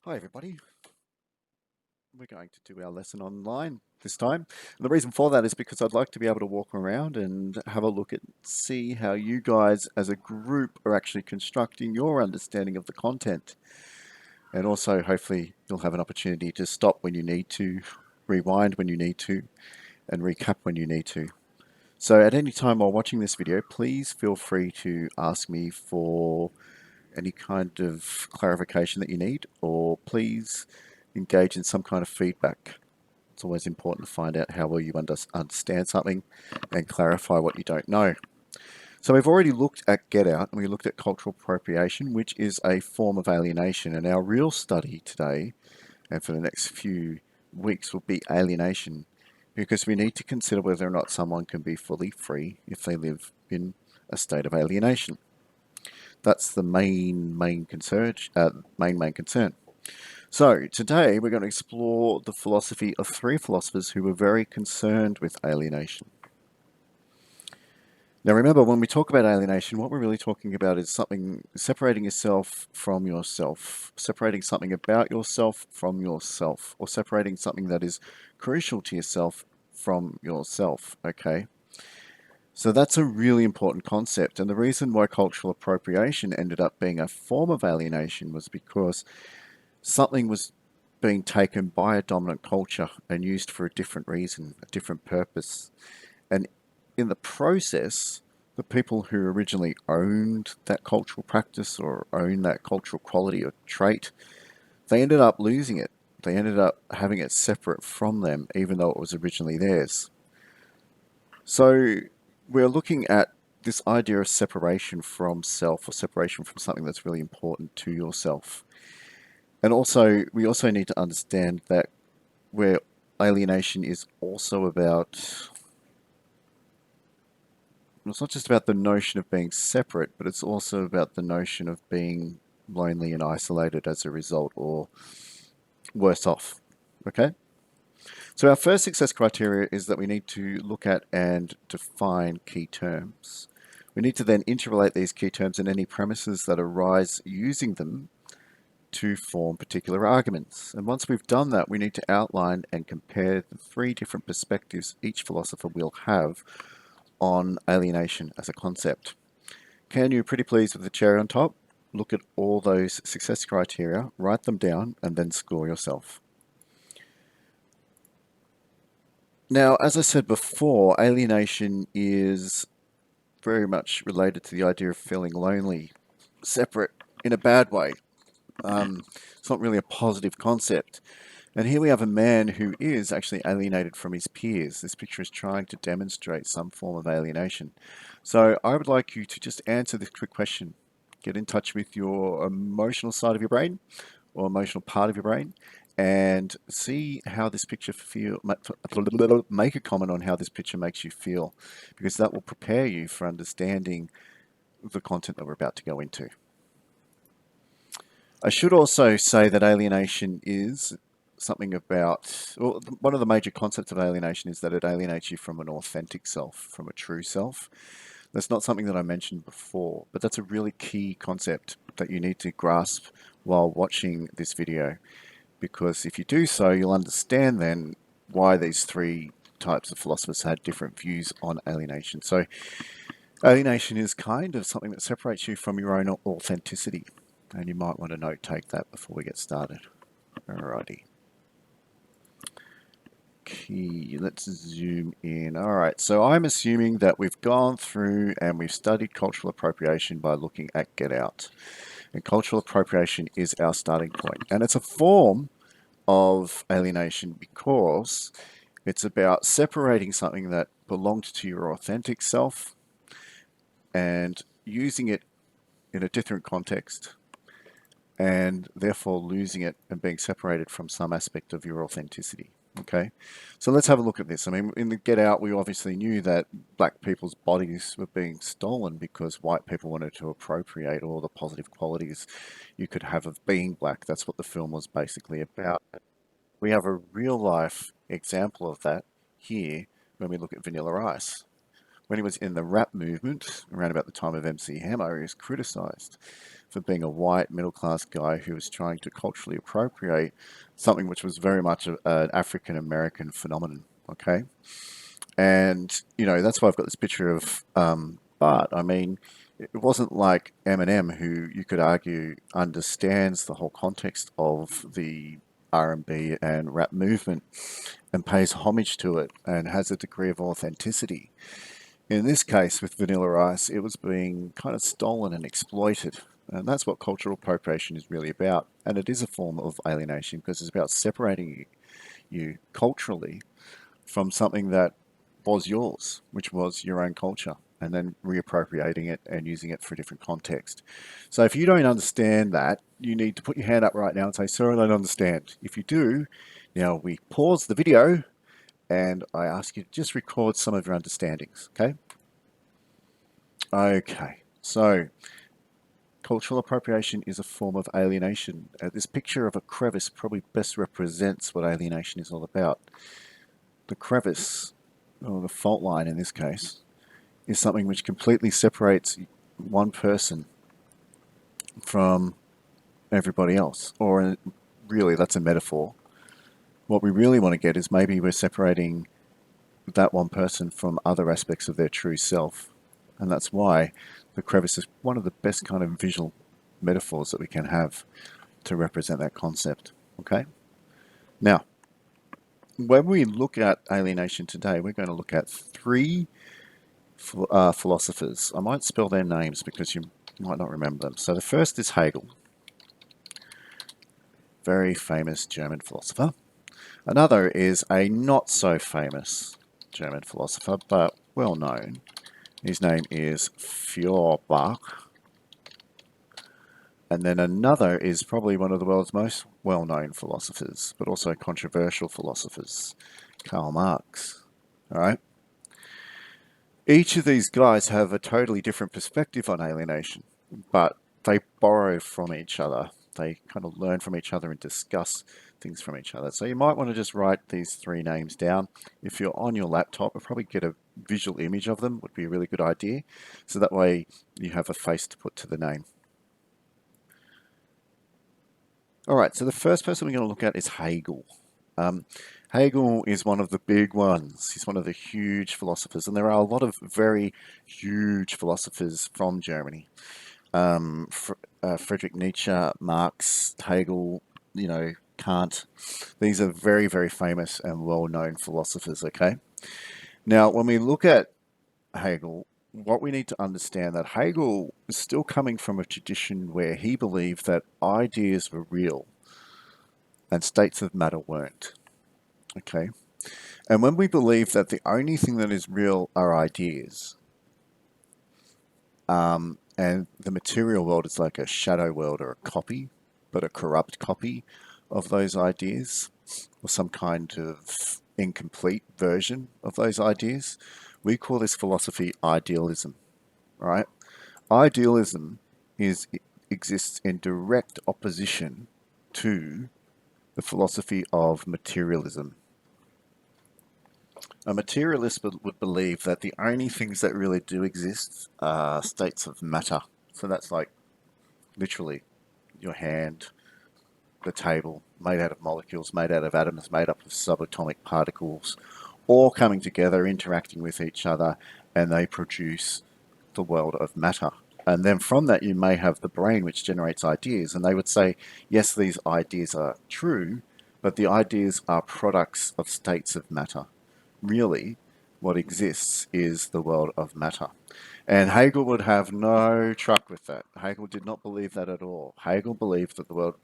Hi everybody, we're going to do our lesson online this time. And the reason for that is because I'd like to be able to walk around and have a look at, see how you guys as a group are actually constructing your understanding of the content. And also hopefully you'll have an opportunity to stop when you need to, rewind when you need to, and recap when you need to. So at any time while watching this video, please feel free to ask me for any kind of clarification that you need, or please engage in some kind of feedback. It's always important to find out how well you understand something and clarify what you don't know. So we've already looked at Get Out and we looked at cultural appropriation, which is a form of alienation. And our real study today and for the next few weeks will be alienation, because we need to consider whether or not someone can be fully free if they live in a state of alienation. That's the main concern. Main concern. So today we're going to explore the philosophy of three philosophers who were very concerned with alienation. Now remember, when we talk about alienation, what we're really talking about is something separating yourself from yourself, separating something about yourself from yourself, or separating something that is crucial to yourself from yourself, okay? So that's a really important concept. And the reason why cultural appropriation ended up being a form of alienation was because something was being taken by a dominant culture and used for a different reason, a different purpose. And in the process, the people who originally owned that cultural practice or owned that cultural quality or trait, they ended up losing it. They ended up having it separate from them, even though it was originally theirs. So we're looking at this idea of separation from self, or separation from something that's really important to yourself. And also, we also need to understand that where alienation is also about, it's not just about the notion of being separate, but it's also about the notion of being lonely and isolated as a result, or worse off. Okay? So our first success criteria is that we need to look at and define key terms. We need to then interrelate these key terms and any premises that arise using them to form particular arguments. And once we've done that, we need to outline and compare the three different perspectives each philosopher will have on alienation as a concept. Can you, pretty please with the cherry on top, look at all those success criteria, write them down, and then score yourself. Now, as I said before, alienation is very much related to the idea of feeling lonely, separate in a bad way. It's not really a positive concept. And here we have a man who is actually alienated from his peers. This picture is trying to demonstrate some form of alienation. So I would like you to just answer this quick question. Get in touch with your emotional side of your brain, or emotional part of your brain, and see how this picture feel. Make a comment on how this picture makes you feel, because that will prepare you for understanding the content that we're about to go into. I should also say that alienation is something about, well, one of the major concepts of alienation is that it alienates you from an authentic self, from a true self. That's not something that I mentioned before, but that's a really key concept that you need to grasp while watching this video, because if you do so, you'll understand then why these three types of philosophers had different views on alienation. So alienation is kind of something that separates you from your own authenticity, and you might want to note take that before we get started. Alrighty. Okay, let's zoom in. All right, so I'm assuming that we've gone through and we've studied cultural appropriation by looking at Get Out. And cultural appropriation is our starting point. And it's a form of alienation because it's about separating something that belonged to your authentic self and using it in a different context, and therefore losing it and being separated from some aspect of your authenticity. Okay, so let's have a look at this. I mean, in the Get Out, we obviously knew that black people's bodies were being stolen because white people wanted to appropriate all the positive qualities you could have of being black. That's what the film was basically about. We have a real life example of that here when we look at Vanilla Ice. when he was in the rap movement around about the time of MC Hammer, he was criticised for being a white middle-class guy who was trying to culturally appropriate something which was very much an African American phenomenon. Okay, and that's why I've got this picture of Bart. I mean, it wasn't like Eminem, who you could argue understands the whole context of the R&B and rap movement and pays homage to it and has a degree of authenticity. In this case, with Vanilla Ice, it was being kind of stolen and exploited. And that's what cultural appropriation is really about. And it is a form of alienation because it's about separating you culturally from something that was yours, which was your own culture, and then reappropriating it and using it for a different context. So if you don't understand that, you need to put your hand up right now and say, "Sir, I don't understand." If you do, now we pause the video and I ask you to just record some of your understandings, okay? Okay, so cultural appropriation is a form of alienation. This picture of a crevice probably best represents what alienation is all about. The crevice, or the fault line in this case, is something which completely separates one person from everybody else. Or really, that's a metaphor. What we really want to get is maybe we're separating that one person from other aspects of their true self. And that's why the crevice is one of the best kind of visual metaphors that we can have to represent that concept. Okay? Now, when we look at alienation today, we're going to look at three philosophers. I might spell their names because you might not remember them. So the first is Hegel, very famous German philosopher. Another is a not so famous German philosopher, but well known. His name is Feuerbach. And then another is probably one of the world's most well-known philosophers, but also controversial philosophers, Karl Marx. All right. Each of these guys have a totally different perspective on alienation, but they borrow from each other. They kind of learn from each other and discuss things from each other. So you might want to just write these three names down. If you're on your laptop, you'll probably get a visual image of them, would be a really good idea. So that way you have a face to put to the name. All right, so the first person we're going to look at is Hegel. Hegel is one of the big ones. He's one of the huge philosophers, and there are a lot of very huge philosophers from Germany. Friedrich Nietzsche, Marx, Hegel, Kant. These are very, very famous and well-known philosophers, okay? Now, when we look at Hegel, what we need to understand that Hegel is still coming from a tradition where he believed that ideas were real and states of matter weren't. Okay? And when we believe that the only thing that is real are ideas, and the material world is like a shadow world or a copy, but a corrupt copy of those ideas, or some kind of incomplete version of those ideas, we call this philosophy idealism, right? Idealism exists in direct opposition to the philosophy of materialism. A materialist would believe that the only things that really do exist are states of matter. So that's like literally your hand, the table, made out of molecules, made out of atoms, made up of subatomic particles, all coming together, interacting with each other, and they produce the world of matter. And then from that, you may have the brain, which generates ideas. And they would say, yes, these ideas are true, but the ideas are products of states of matter. Really, what exists is the world of matter. And Hegel would have no truck with that. Hegel did not believe that at all. Hegel believed that the world,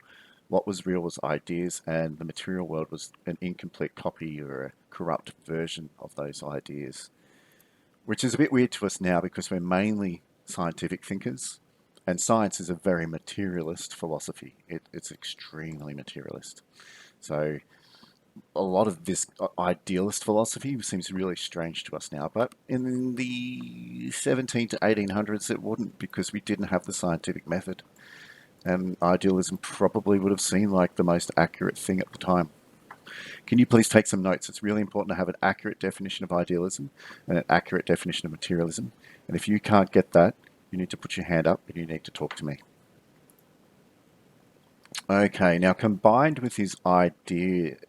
what was real was ideas, and the material world was an incomplete copy or a corrupt version of those ideas. Which is a bit weird to us now because we're mainly scientific thinkers, and science is a very materialist philosophy. It's extremely materialist. So a lot of this idealist philosophy seems really strange to us now, but in the 17 to 1800s it wouldn't, because we didn't have the scientific method, and idealism probably would have seemed like the most accurate thing at the time. Can you please take some notes? It's really important to have an accurate definition of idealism and an accurate definition of materialism. And if you can't get that, you need to put your hand up and you need to talk to me. Okay, now combined with his idealism,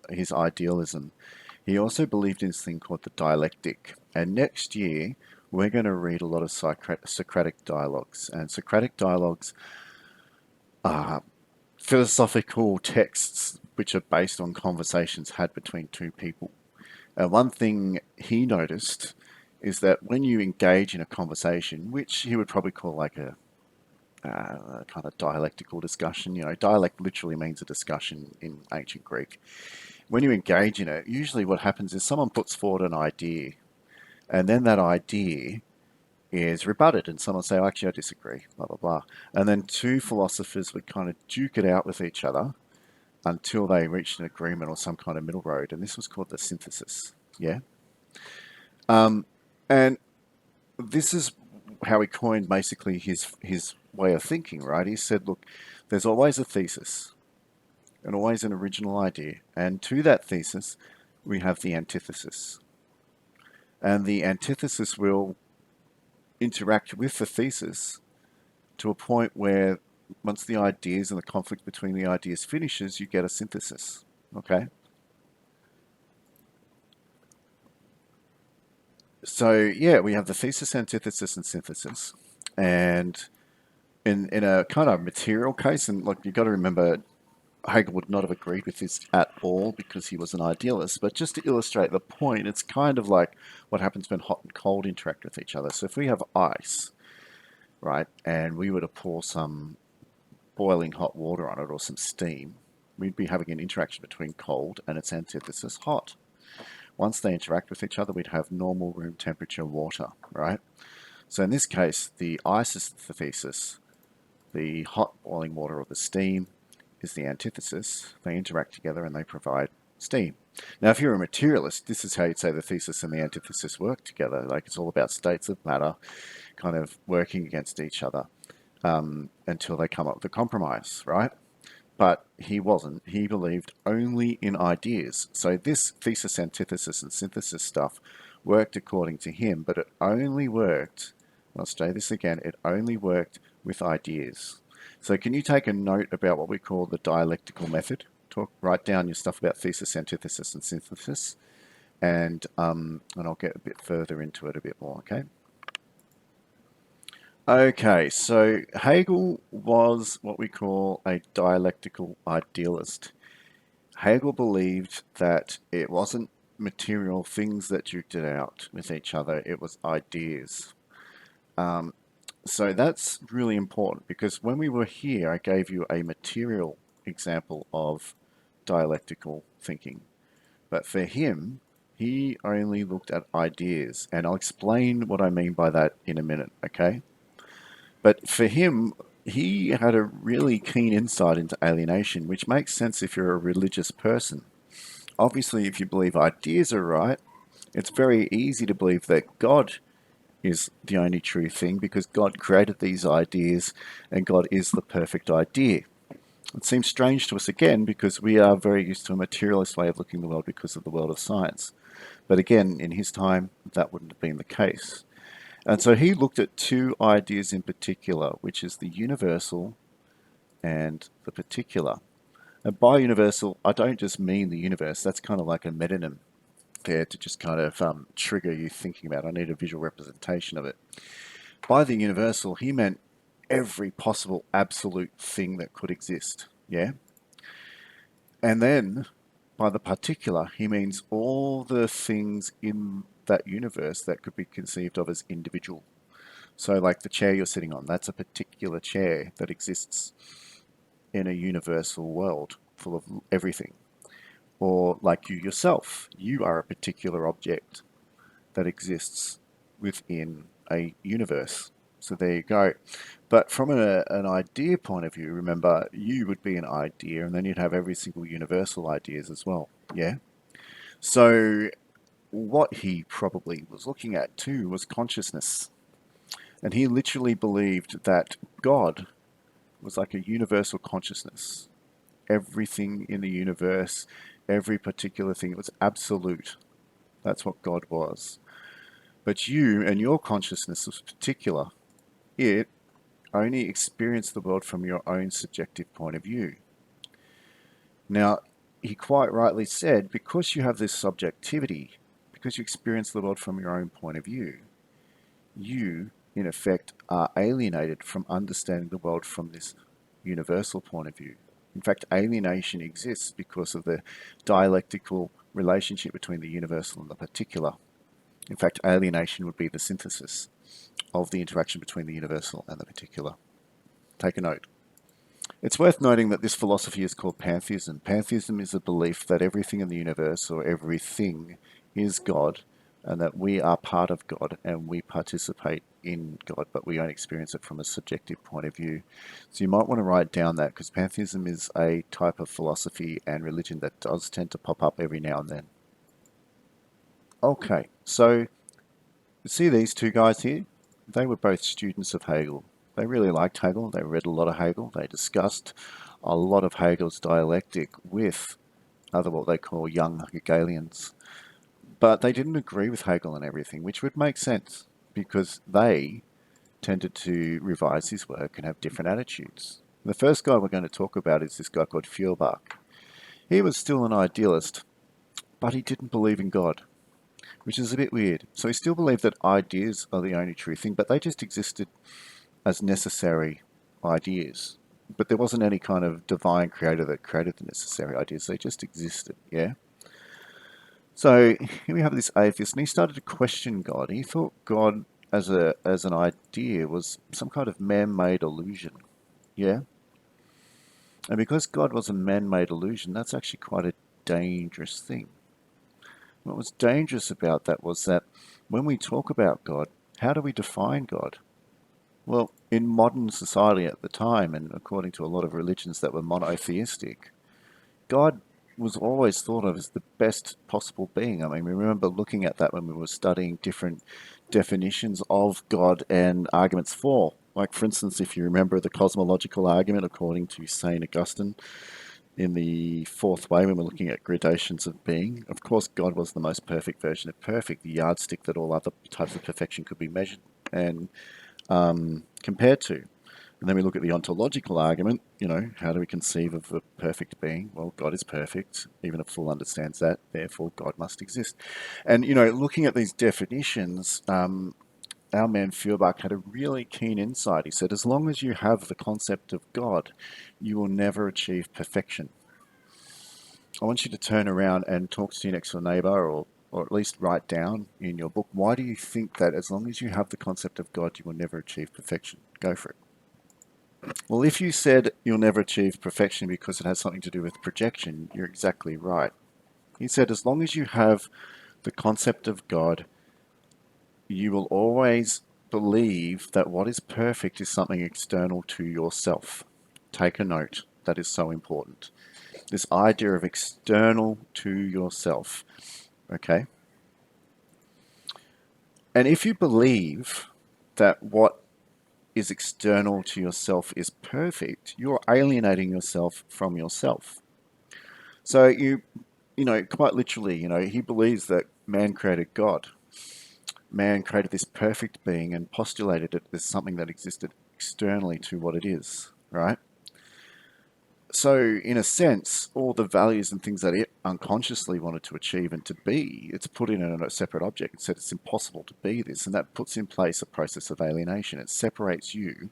he also believed in this thing called the dialectic. And next year, we're going to read a lot of Socratic dialogues. And Socratic dialogues are philosophical texts which are based on conversations had between two people. One thing he noticed is that when you engage in a conversation, which he would probably call like a kind of dialectical discussion, dialect literally means a discussion in ancient Greek. When you engage in it, usually what happens is someone puts forward an idea, and then that idea is rebutted, and someone say, oh, actually, I disagree, blah, blah, blah. And then two philosophers would kind of duke it out with each other until they reached an agreement or some kind of middle road, and this was called the synthesis. Yeah. And this is how he coined basically his way of thinking, right? He said, look, there's always a thesis and always an original idea, and to that thesis, we have the antithesis. And the antithesis will interact with the thesis to a point where once the ideas and the conflict between the ideas finishes, you get a synthesis. Okay? So yeah, we have the thesis, antithesis, and synthesis. And in a kind of material case, and like you've got to remember, Hegel would not have agreed with this at all because he was an idealist. But just to illustrate the point, it's kind of like what happens when hot and cold interact with each other. So if we have ice, right, and we were to pour some boiling hot water on it or some steam, we'd be having an interaction between cold and its antithesis, hot. Once they interact with each other, we'd have normal room temperature water, right? So in this case, the ice is the thesis, the hot boiling water or the steam is the antithesis. They interact together and they provide steam. Now, if you're a materialist, this is how you'd say the thesis and the antithesis work together. Like it's all about states of matter kind of working against each other until they come up with a compromise, right? But he wasn't. He believed only in ideas. So this thesis, antithesis, and synthesis stuff worked according to him, but it only worked, I'll say this again, it only worked with ideas. So can you take a note about what we call the dialectical method? Write down your stuff about thesis, antithesis, and synthesis, and I'll get a bit further into it a bit more, okay? Okay, so Hegel was what we call a dialectical idealist. Hegel believed that it wasn't material things that duked it out with each other, it was ideas. So that's really important because when we were here, I gave you a material example of dialectical thinking. But for him, he only looked at ideas, and I'll explain what I mean by that in a minute, okay? But for him, he had a really keen insight into alienation, which makes sense if you're a religious person. Obviously, if you believe ideas are right, it's very easy to believe that God is the only true thing because God created these ideas and God is the perfect idea. It seems strange to us again because we are very used to a materialist way of looking at the world because of the world of science. But again, in his time, that wouldn't have been the case. And so he looked at two ideas in particular, which is the universal and the particular. And by universal, I don't just mean the universe. That's kind of like a metonym there to just kind of trigger you thinking about. I need a visual representation of it. By the universal, he meant every possible absolute thing that could exist. Yeah? And then by the particular, he means all the things in that universe that could be conceived of as individual. So like the chair you're sitting on, that's a particular chair that exists in a universal world full of everything. Or like you yourself, you are a particular object that exists within a universe. So there you go. But from an idea point of view, remember, you would be an idea and then you'd have every single universal ideas as well. Yeah? So what he probably was looking at too was consciousness. And he literally believed that God was like a universal consciousness. Everything in the universe, every particular thing. It was absolute. That's what God was. But you and your consciousness was particular. It only experienced the world from your own subjective point of view. Now, he quite rightly said, because you have this subjectivity, because you experience the world from your own point of view, you, in effect, are alienated from understanding the world from this universal point of view. In fact, alienation exists because of the dialectical relationship between the universal and the particular. In fact, alienation would be the synthesis of the interaction between the universal and the particular. Take a note. It's worth noting that this philosophy is called pantheism. Pantheism is a belief that everything in the universe, or everything, is God, and that we are part of God and we participate in God, but we don't experience it from a subjective point of view. So you might want to write down that, because pantheism is a type of philosophy and religion that does tend to pop up every now and then. Okay, so see these two guys here? They were both students of Hegel. They really liked Hegel. They read a lot of Hegel. They discussed a lot of Hegel's dialectic with other what they call young Hegelians. But they didn't agree with Hegel and everything, which would make sense because they tended to revise his work and have different attitudes. The first guy we're going to talk about is this guy called Feuerbach. He was still an idealist, but he didn't believe in God, which is a bit weird. So he still believed that ideas are the only true thing, but they just existed as necessary ideas. But there wasn't any kind of divine creator that created the necessary ideas. They just existed, yeah? So here we have this atheist, and he started to question God. He thought God as an idea was some kind of man-made illusion, yeah? And because God was a man-made illusion, that's actually quite a dangerous thing. What was dangerous about that was that when we talk about God, how do we define God? Well, in modern society at the time, and according to a lot of religions that were monotheistic, God was always thought of as the best possible being. I mean, we remember looking at that when we were studying different definitions of God and arguments for. Like, for instance, if you remember the cosmological argument according to St. Augustine in the fourth way, when we're looking at gradations of being, of course, God was the most perfect version of perfect, the yardstick that all other types of perfection could be measured and compared to. And then we look at the ontological argument, how do we conceive of a perfect being? Well, God is perfect. Even a fool understands that. Therefore, God must exist. And, looking at these definitions, our man Feuerbach had a really keen insight. He said, as long as you have the concept of God, you will never achieve perfection. I want you to turn around and talk to your next door neighbor, or at least write down in your book, why do you think that as long as you have the concept of God, you will never achieve perfection? Go for it. Well, if you said you'll never achieve perfection because it has something to do with projection, you're exactly right. He said, as long as you have the concept of God, you will always believe that what is perfect is something external to yourself. Take a note. That is so important. This idea of external to yourself. Okay? And if you believe that what is external to yourself is perfect, you're alienating yourself from yourself. So quite literally, he believes that man created God. Man created this perfect being and postulated it as something that existed externally to what it is, right? So, in a sense, all the values and things that it unconsciously wanted to achieve and to be, it's put in a separate object. It said it's impossible to be this, and that puts in place a process of alienation. It separates you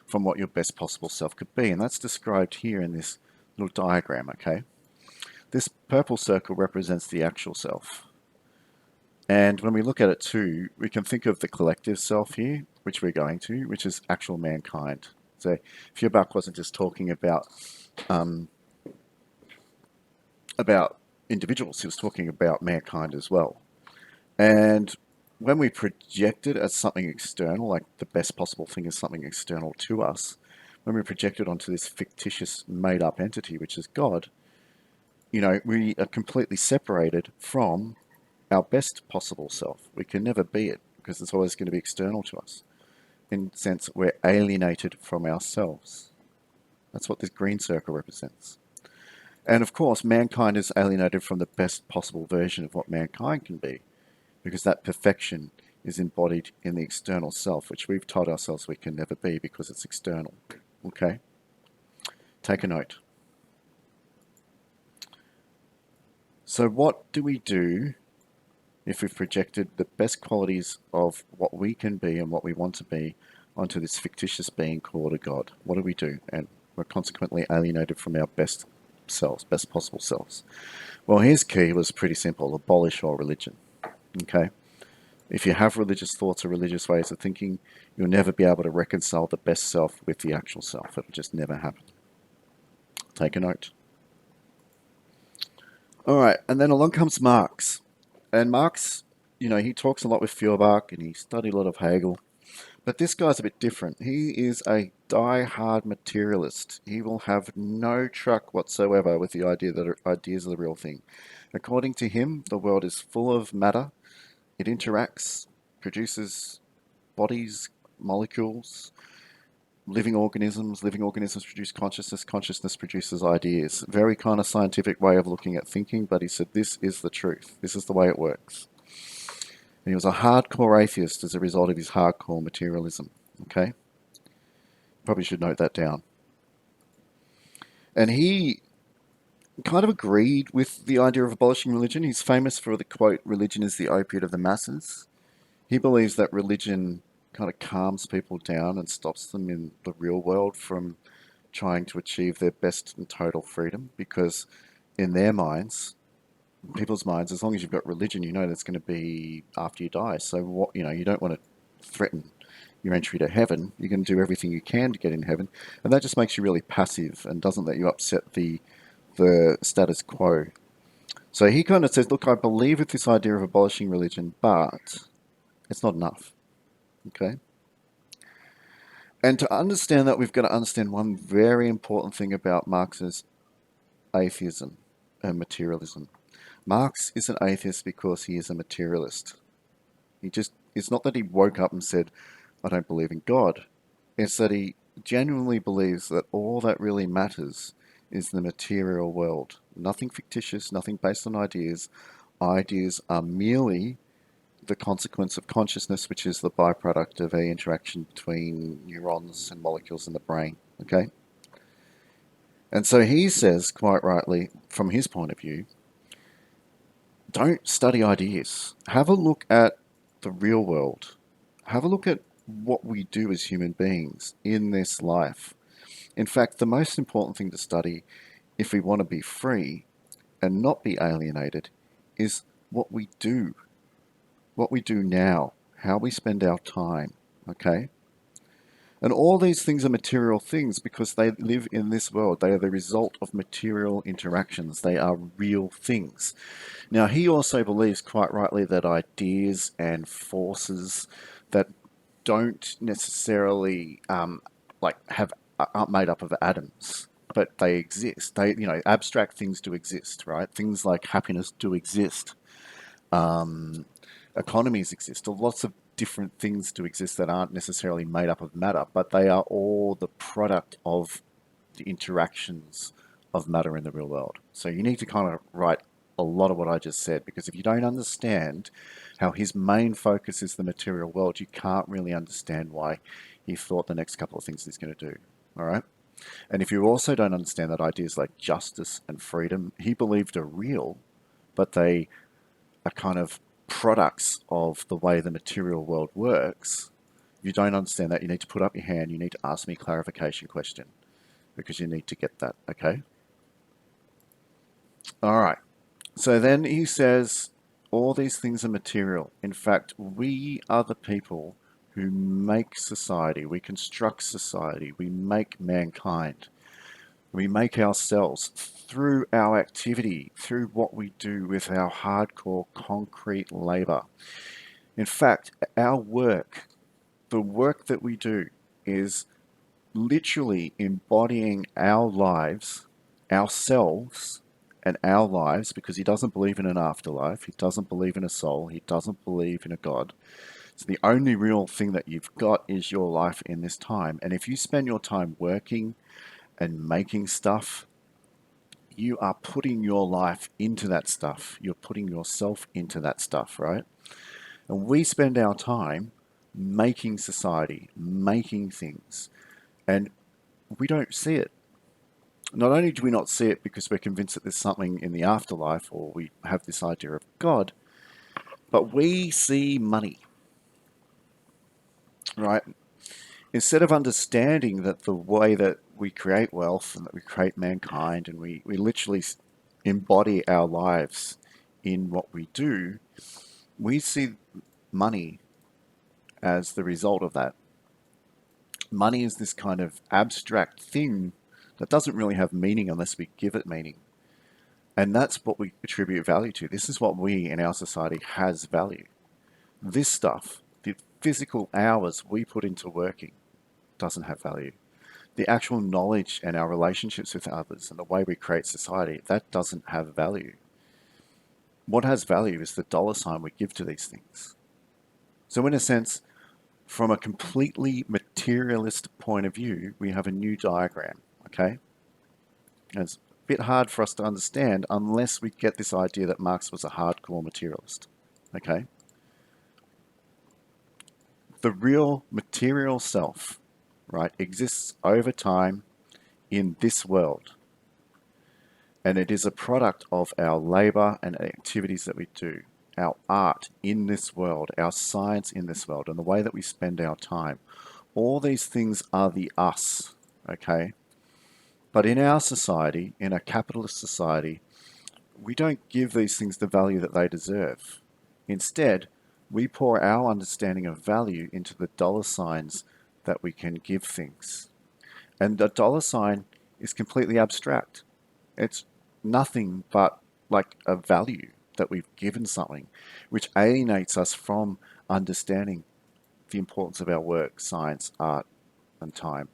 from what your best possible self could be, and that's described here in this little diagram, okay? This purple circle represents the actual self. And when we look at it too, we can think of the collective self here, which we're going to, which is actual mankind. So Feuerbach wasn't just talking about individuals, he was talking about mankind as well. And when we project it as something external, like the best possible thing is something external to us, when we project it onto this fictitious made-up entity, which is God, we are completely separated from our best possible self. We can never be it because it's always going to be external to us. In the sense, we're alienated from ourselves. That's what this green circle represents. And of course, mankind is alienated from the best possible version of what mankind can be, because that perfection is embodied in the external self, which we've told ourselves we can never be because it's external. Okay? Take a note. So, what do we do if we've projected the best qualities of what we can be and what we want to be onto this fictitious being called a God? What do we do? And we're consequently alienated from our best selves, best possible selves. Well, his key was pretty simple: abolish all religion. Okay? If you have religious thoughts or religious ways of thinking, you'll never be able to reconcile the best self with the actual self. It'll just never happen. Take a note. All right, and then along comes Marx. And Marx, he talks a lot with Feuerbach and he studied a lot of Hegel. But this guy's a bit different. He is a die-hard materialist. He will have no truck whatsoever with the idea that ideas are the real thing. According to him, the world is full of matter. It interacts, produces bodies, molecules, living organisms. Living organisms produce consciousness. Consciousness produces ideas. Very kind of scientific way of looking at thinking, but he said this is the truth. This is the way it works. And he was a hardcore atheist as a result of his hardcore materialism. Okay? Probably should note that down. And he kind of agreed with the idea of abolishing religion. He's famous for the quote, "Religion is the opiate of the masses." He believes that religion kind of calms people down and stops them in the real world from trying to achieve their best and total freedom, because in their minds, people's minds, as long as you've got religion, you know that's going to be after you die. So what, you don't want to threaten your entry to heaven. You can do everything you can to get in heaven, and that just makes you really passive and doesn't let you upset the status quo. So he kind of says, look, I believe with this idea of abolishing religion, but it's not enough. Okay? And to understand that, we've got to understand one very important thing about Marx's atheism and materialism. Marx is an atheist because he is a materialist. It's not that he woke up and said, I don't believe in God. It's that he genuinely believes that all that really matters is the material world. Nothing fictitious, nothing based on ideas. Ideas are merely the consequence of consciousness, which is the byproduct of a interaction between neurons and molecules in the brain. Okay? And so he says, quite rightly, from his point of view, don't study ideas. Have a look at the real world. Have a look at what we do as human beings in this life. In fact, the most important thing to study, if we want to be free and not be alienated, is what we do now, how we spend our time, okay? And all these things are material things because they live in this world. They are the result of material interactions. They are real things. Now, he also believes quite rightly that ideas and forces that don't necessarily aren't made up of atoms, but they exist. Abstract things do exist, right? Things like happiness do exist. Um, Economies exist. Lots of different things do exist that aren't necessarily made up of matter, but they are all the product of the interactions of matter in the real world. So you need to kind of write a lot of what I just said, because if you don't understand how his main focus is the material world, you can't really understand why he thought the next couple of things he's going to do. All right. And if you also don't understand that ideas like justice and freedom, he believed are real, but they are kind of products of the way the material world works. If you don't understand that, you need to put up your hand, you need to ask me a clarification question, because you need to get that, okay? All right. So then he says, all these things are material. In fact, we are the people who make society, we construct society, we make mankind, we make ourselves through our activity, through what we do with our hardcore concrete labor. In fact, our work, the work that we do, is literally embodying our lives, ourselves, and our lives, because he doesn't believe in an afterlife, he doesn't believe in a soul, he doesn't believe in a God. So the only real thing that you've got is your life in this time. And if you spend your time working and making stuff, you are putting your life into that stuff. You're putting yourself into that stuff, right? And we spend our time making society, making things, and we don't see it. Not only do we not see it because we're convinced that there's something in the afterlife or we have this idea of God, but we see money, right? Instead of understanding that the way that we create wealth and that we create mankind and we literally embody our lives in what we do, we see money as the result of that. Money is this kind of abstract thing that doesn't really have meaning unless we give it meaning. And that's what we attribute value to. This is what we in our society has value. This stuff, the physical hours we put into working, doesn't have value. The actual knowledge and our relationships with others and the way we create society, that doesn't have value. What has value is the dollar sign we give to these things. So in a sense, from a completely materialist point of view, we have a new diagram, okay? And it's a bit hard for us to understand unless we get this idea that Marx was a hardcore materialist, okay? The real material self, right, exists over time in this world. And it is a product of our labor and activities that we do, our art in this world, our science in this world, and the way that we spend our time. All these things are the us, okay? But in our society, in a capitalist society, we don't give these things the value that they deserve. Instead, we pour our understanding of value into the dollar signs that we can give things. And a dollar sign is completely abstract. It's nothing but like a value that we've given something, which alienates us from understanding the importance of our work, science, art, and time.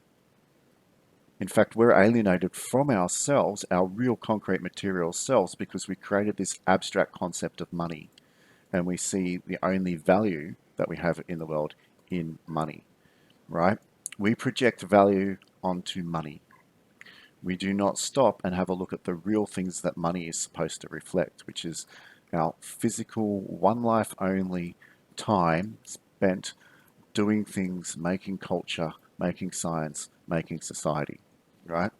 In fact, we're alienated from ourselves, our real concrete material selves, because we created this abstract concept of money. And we see the only value that we have in the world in money, right? We project value onto money. We do not stop and have a look at the real things that money is supposed to reflect, which is our physical, one life only time spent doing things, making culture, making science, making society, right?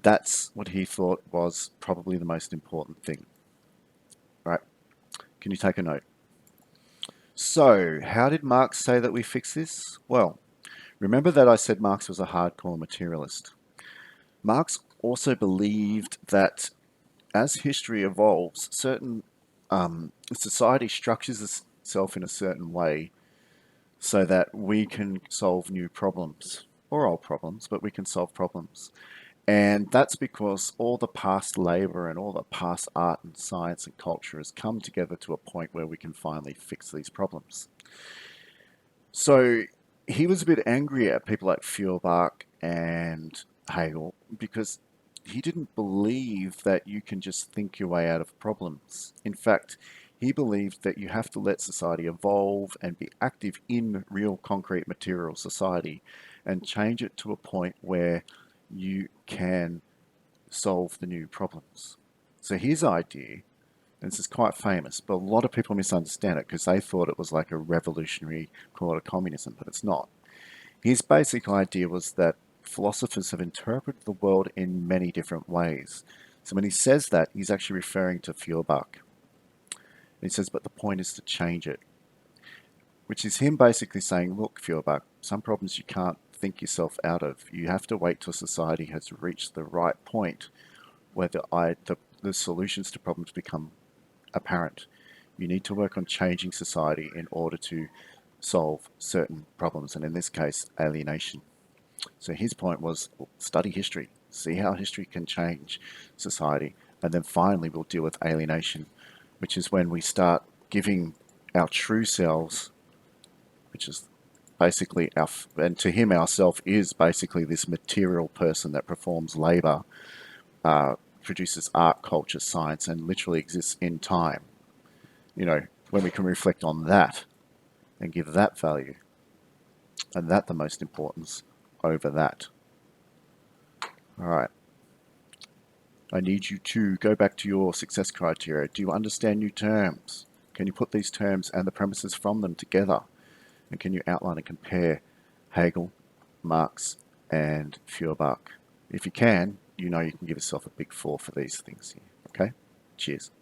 That's what he thought was probably the most important thing, right? Can you take a note? So, how did Marx say that we fix this? Well, remember that I said Marx was a hardcore materialist. Marx also believed that as history evolves, certain society structures itself in a certain way so that we can solve new problems or old problems, but we can solve problems. And that's because all the past labor and all the past art and science and culture has come together to a point where we can finally fix these problems. So he was a bit angry at people like Feuerbach and Hegel because he didn't believe that you can just think your way out of problems. In fact, he believed that you have to let society evolve and be active in real concrete material society and change it to a point where you can solve the new problems. So his idea, and this is quite famous, but a lot of people misunderstand it because they thought it was like a revolutionary call to communism, but it's not. His basic idea was that philosophers have interpreted the world in many different ways. So when he says that, he's actually referring to Feuerbach. And he says, but the point is to change it, which is him basically saying, look, Feuerbach, some problems you can't think yourself out of. You have to wait till society has reached the right point where the solutions to problems become apparent. You need to work on changing society in order to solve certain problems, and in this case, alienation. So his point was study history, see how history can change society, and then finally we'll deal with alienation, which is when we start giving our true selves, which is basically and to him, ourself is basically this material person that performs labor, produces art, culture, science, and literally exists in time. When we can reflect on that and give that value and that the most importance over that. All right. I need you to go back to your success criteria. Do you understand new terms? Can you put these terms and the premises from them together? And can you outline and compare Hegel, Marx, and Feuerbach? If you can, you know you can give yourself a big 4 for these things here. Okay? Cheers.